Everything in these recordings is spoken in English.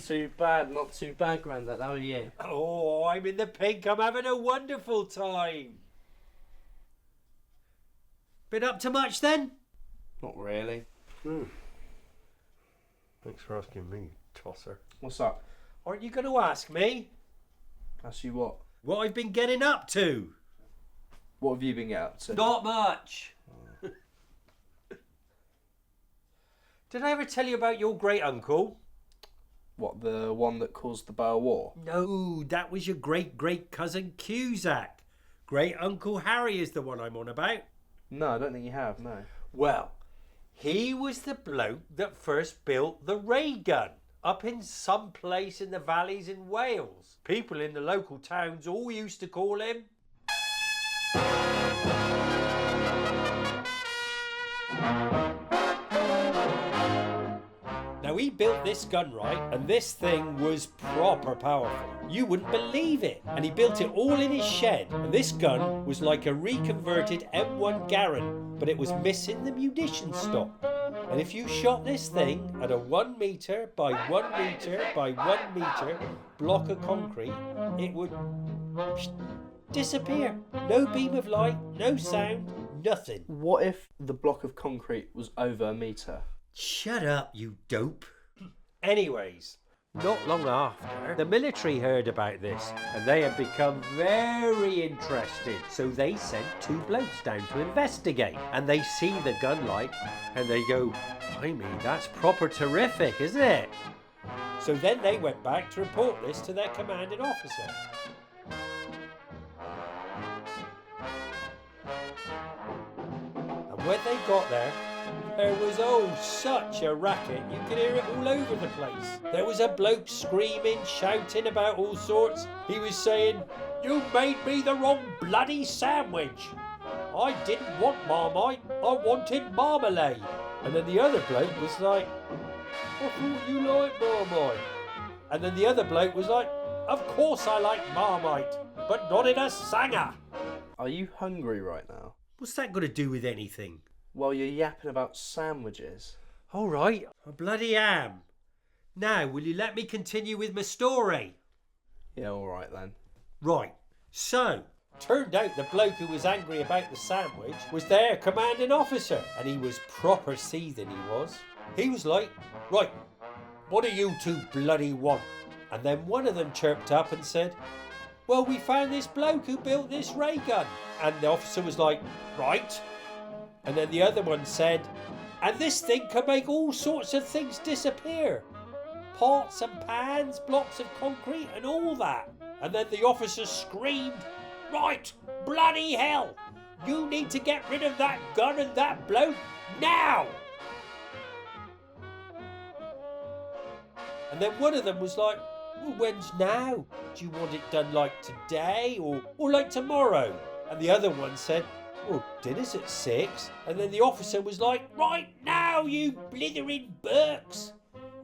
too bad, not too bad, Grandad. How are you? Oh, I'm in the pink. I'm having a wonderful time. Been up to much then? Not really. Thanks for asking me, tosser. What's up? Aren't you going to ask me Ask you what? what I've been getting up to? What have you been getting up to? Not much. Did I ever tell you about your great uncle? What, the one that caused the Boer War? No, that was your great cousin Cusack. Great Uncle Harry is the one I'm on about. No, I don't think you have, no. Well, he was the bloke that first built the ray gun up in some place in the valleys in Wales. People in the local towns all used to call him... Now, he built this gun, right, and this thing was proper powerful. You wouldn't believe it. And he built it all in his shed. And this gun was like a reconverted M1 Garand, but it was missing the munition stock. And if you shot this thing at a 1 metre by 1 metre by 1 metre block of concrete, it would disappear. No beam of light, no sound, nothing. What if the block of concrete was over a metre? Shut up, you dope. Anyways, not long after, the military heard about this and they had become very interested. So they sent 2 blokes down to investigate, and they see the gun light and they go, blimey, that's proper terrific, isn't it? So then they went back to report this to their commanding officer. And when they got there was, such a racket, you could hear it all over the place. There was a bloke screaming, shouting about all sorts. He was saying, "You made me the wrong bloody sandwich. I didn't want Marmite, I wanted marmalade." And then the other bloke was like, "I thought you liked Marmite." And then the other bloke was like, "Of course I like Marmite, but not in a sanger." Are you hungry right now? What's that got to do with anything? Well, you're yapping about sandwiches. All right, I bloody am. Now, will you let me continue with my story? Yeah, alright then. Right, so, turned out the bloke who was angry about the sandwich was their commanding officer, and he was proper seething, he was. He was like, "Right, what do you 2 bloody want?" And then one of them chirped up and said, "Well, we found this bloke who built this ray gun." And the officer was like, "Right." And then the other one said, "And this thing can make all sorts of things disappear. Pots and pans, blocks of concrete and all that." And then the officer screamed, "Right, bloody hell, you need to get rid of that gun and that bloke now." And then one of them was like, "Well, when's now? Do you want it done like today or like tomorrow?" And the other one said, "Well, dinner's at 6. And then the officer was like, "Right now, you blithering Burks."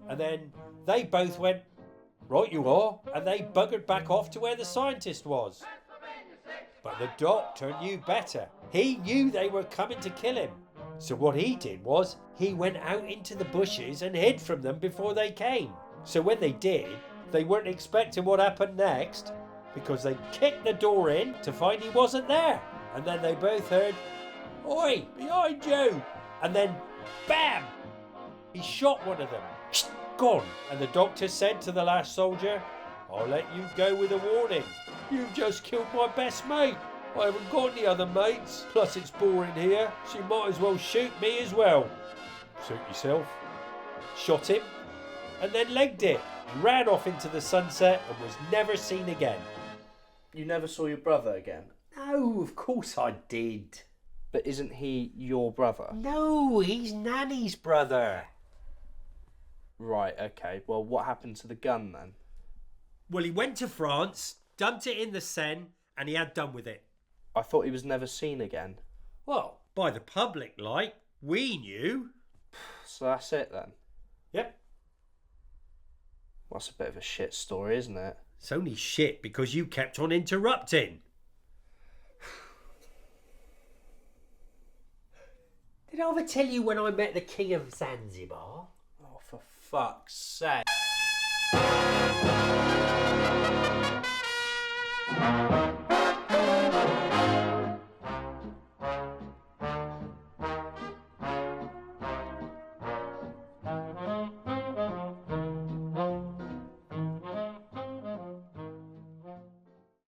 And then they both went, "Right you are." And they buggered back off to where the scientist was. But the doctor knew better. He knew they were coming to kill him. So what he did was, he went out into the bushes and hid from them before they came. So when they did, they weren't expecting what happened next, because they kicked the door in to find he wasn't there. And then they both heard, "Oi, behind you!" And then, bam! He shot one of them. Gone. And the doctor said to the last soldier, "I'll let you go with a warning. You've just killed my best mate. I haven't got any other mates. Plus it's boring here, so you might as well shoot me as well." Suit yourself. Shot him, and then legged it. Ran off into the sunset and was never seen again. You never saw your brother again? No, of course I did. But isn't he your brother? No, he's Nanny's brother. Right, okay. Well, what happened to the gun then? Well, he went to France, dumped it in the Seine, and he had done with it. I thought he was never seen again. Well, by the public, like, we knew. So that's it then? Yep. Well, that's a bit of a shit story, isn't it? It's only shit because you kept on interrupting. Did I ever tell you when I met the King of Zanzibar? Oh, for fuck's sake.